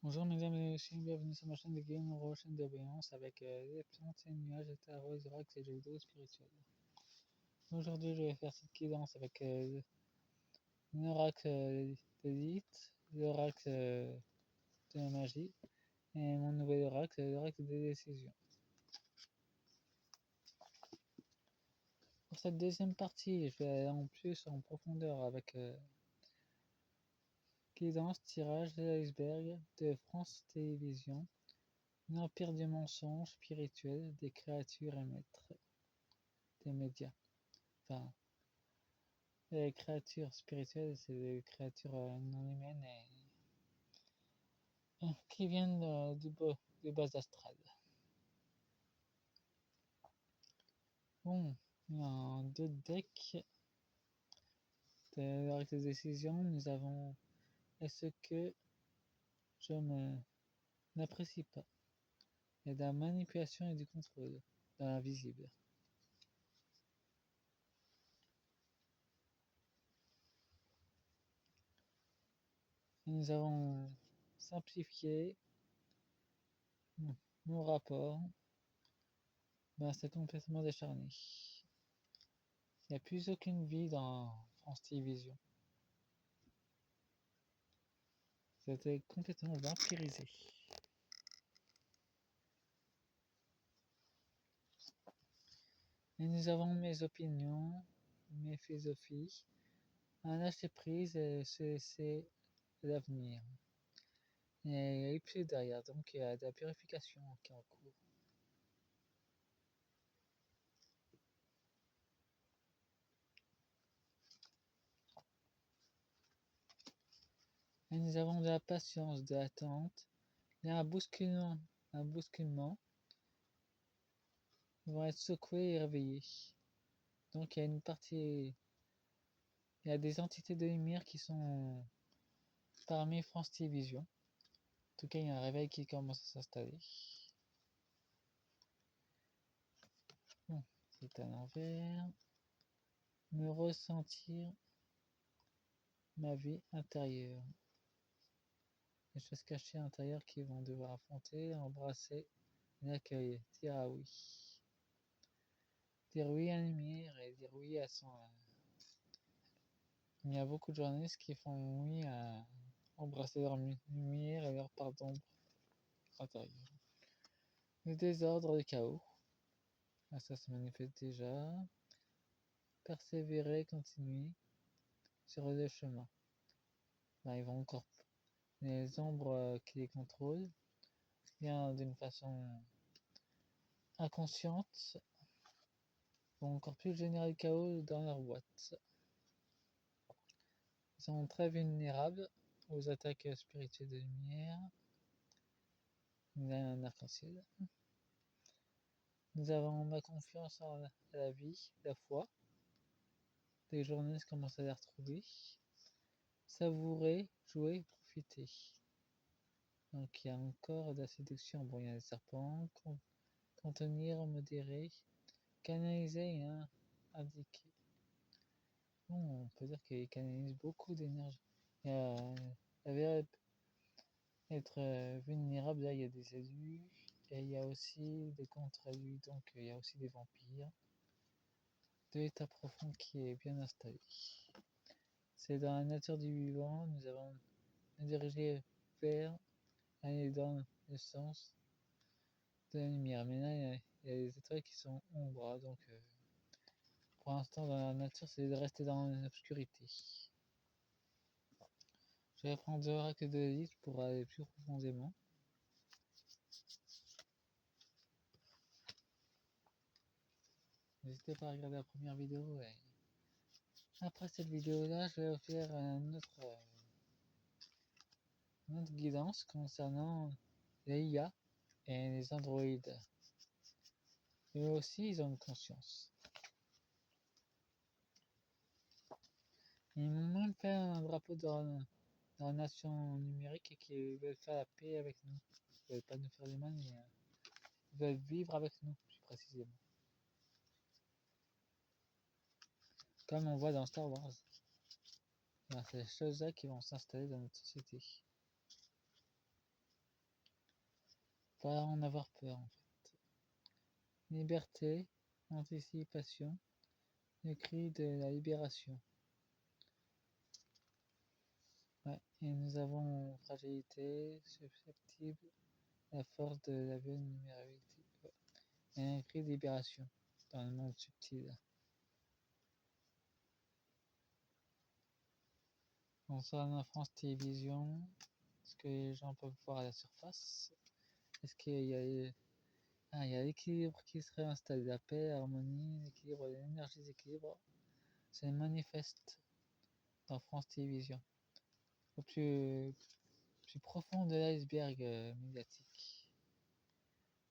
Bonjour mesdames et messieurs, bienvenue sur ma chaîne de Game Euro, chaîne de voyance avec des plantes et nuages, des tarots, des oracles et jeux vidéo spirituels. Aujourd'hui je vais faire cette guidance avec l'oracle d'élite, l'oracle de la magie et mon nouvel oracle, l'oracle des décisions. Pour cette deuxième partie, je vais aller en plus en profondeur avec guidance, tirage de l'iceberg de France Télévisions, l'empire du mensonge spirituel des créatures et maîtres des médias. Enfin, les créatures spirituelles, c'est des créatures non humaines et qui viennent du bas astral. Bon, en deux decks avec les décisions, nous avons est-ce que je n'apprécie pas. Il y a de la manipulation et du contrôle dans l'invisible. Nous avons simplifié mon rapport. Ben, c'est complètement décharné. Il n'y a plus aucune vie dans France Télévisions. C'était complètement vampirisé. Et nous avons mes opinions, mes philosophies, un lâcher prise et se laisser l'avenir. Et il n'y a plus derrière, donc il y a de la purification qui est en cours. Et nous avons de la patience, de l'attente, il y a un bousculement. Ils vont être secoués et réveillés. Donc il y a une partie, il y a des entités de lumière qui sont parmi France Télévisions. En tout cas, il y a un réveil qui commence à s'installer. Bon, c'est à l'envers. Me ressentir ma vie intérieure. Les choses cachées à l'intérieur qui vont devoir affronter, embrasser et accueillir. Dire ah oui. Dire oui à la lumière et dire oui à son. Il y a beaucoup de journalistes qui font oui à embrasser leur lumière et leur part d'ombre intérieure. Le désordre, le chaos. Ah, ça se manifeste déjà. Persévérer, continuer sur le chemin. Là, ils vont encore. Les ombres qui les contrôlent, bien d'une façon inconsciente, vont encore plus générer le chaos dans leur boîte. Ils sont très vulnérables aux attaques spirituelles de lumière. Il y a un arc-en-ciel. Nous avons ma confiance en la vie, la foi. Les journalistes commencent à les retrouver. Savourer, jouer, profiter. Donc il y a encore de la séduction. Bon, il y a les serpents. Contenir, modérer, canaliser et indiquer. Bon, on peut dire qu'il canalise beaucoup d'énergie. Il y a être vulnérable, là il y a des élus. Et il y a aussi des contre-élus, donc il y a aussi des vampires. De l'état profond qui est bien installé. C'est dans la nature du vivant, nous avons nous diriger vers, aller dans le sens de la lumière. Mais là, il y a des étoiles qui sont ombres, donc pour l'instant, dans la nature, c'est de rester dans l'obscurité. Je vais prendre l'oracle de l'élite pour aller plus profondément. N'hésitez pas à regarder la première vidéo. Et après cette vidéo-là, je vais faire une autre guidance concernant les IA et les androïdes. Eux aussi, ils ont une conscience. Ils m'ont même fait un drapeau dans la nation numérique et qui veulent faire la paix avec nous. Ils veulent pas nous faire du mal, mais ils veulent vivre avec nous, plus précisément. Comme on voit dans Star Wars. C'est ces choses-là qui vont s'installer dans notre société. pas en avoir peur en fait. Liberté, anticipation, le cri de la libération. Ouais. Et nous avons fragilité, susceptible, la force de la vulnérabilité. Ouais. Et un cri de libération dans le monde subtil. Concernant France Télévisions, est-ce que les gens peuvent voir à la surface? Est-ce qu'il y a il y a l'équilibre qui serait installé, la paix, l'harmonie, l'équilibre, l'énergie d'équilibre. C'est manifeste dans France Télévisions. Au plus profond de l'iceberg médiatique.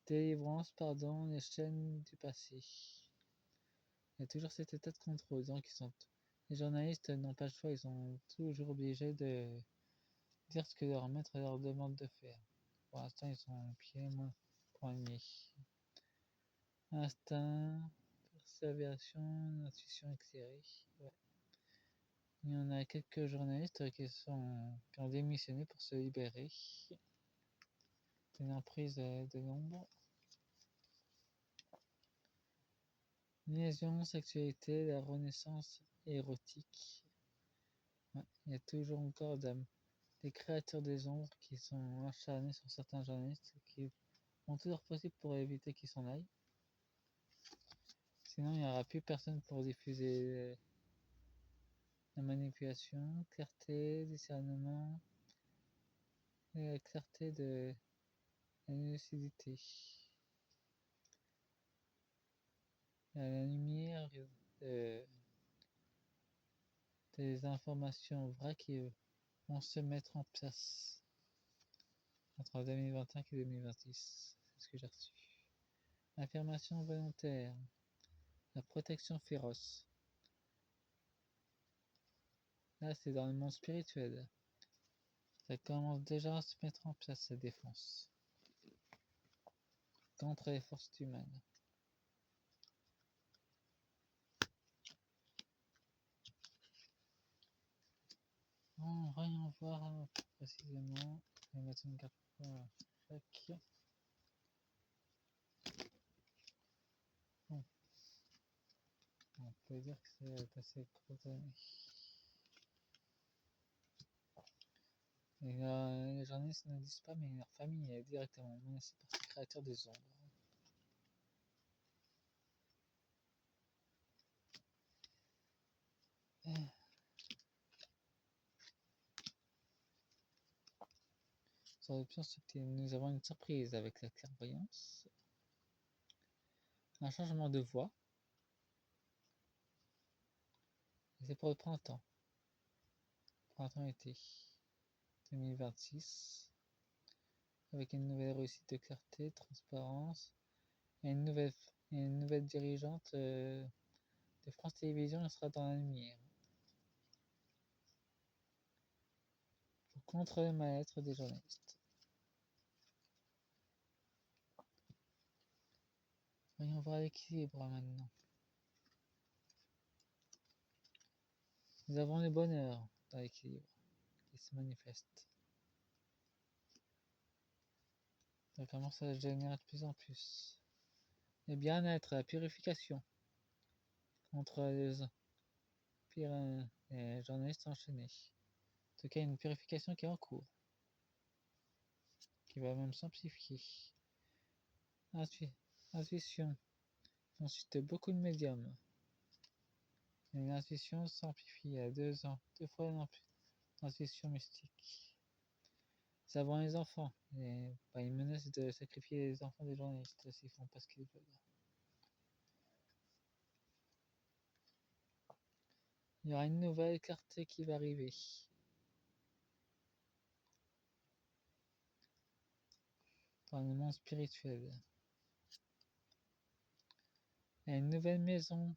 Délivrance, pardon, les chaînes du passé. Il y a toujours cet état de contrôle. Donc les journalistes n'ont pas le choix, ils sont toujours obligés de dire ce que leur maître leur demande de faire. Pour l'instant, ils sont pieds moins poignets. Instinct, persévération, intuition éclairée. Ouais. Il y en a quelques journalistes qui ont démissionné pour se libérer d'une emprise de l'ombre. Liaison, sexualité, la renaissance érotique. Ouais. Il y a toujours encore des créatures des ombres qui sont acharnées sur certains journalistes qui font tout leur possible pour éviter qu'ils s'en aillent. Sinon, il n'y aura plus personne pour diffuser la manipulation, clarté, discernement, et la clarté de la lucidité. À la lumière des informations vraies qui vont se mettre en place entre 2025 et 2026. C'est ce que j'ai reçu. Affirmation volontaire. La protection féroce. Là, c'est dans le monde spirituel. Ça commence déjà à se mettre en place, cette défense. Contre les forces humaines. On va y voir précisément. Je vais mettre une carte pour chaque. Bon. On peut dire que c'est assez coordonné. Et les journalistes ne disent pas, mais leur famille est directement menacée par ces créatures des ombres. Sur l'option subtile, nous avons une surprise avec la clairvoyance. Un changement de voix. Et c'est pour le printemps. Printemps-été 2026. Avec une nouvelle réussite de clarté, transparence. Et une nouvelle dirigeante de France Télévisions, elle sera dans la lumière. Pour contrer le mal-être des journalistes. Voyons voir l'équilibre maintenant. Nous avons le bonheur dans l'équilibre qui se manifeste. Ça commence à se générer de plus en plus. Le bien-être, la purification contre les journalistes enchaînés. En tout cas, une purification qui est en cours, qui va même s'amplifier. Intuition. Ensuite, beaucoup de médiums. Et l'intuition s'amplifie à 2 ans, 2 fois l'intuition mystique. Nous avons les enfants. Ils menacent de sacrifier les enfants des journalistes s'ils font pas ce qu'ils veulent. Il y aura une nouvelle clarté qui va arriver. Dans le monde spirituel. Et une nouvelle maison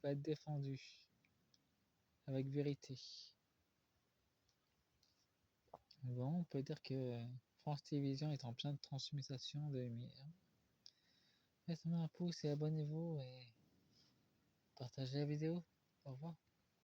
va être défendue. Avec vérité. Bon, on peut dire que France Télévisions est en pleine transmutation de lumière. Mettez-moi un pouce et abonnez-vous et partagez la vidéo. Au revoir.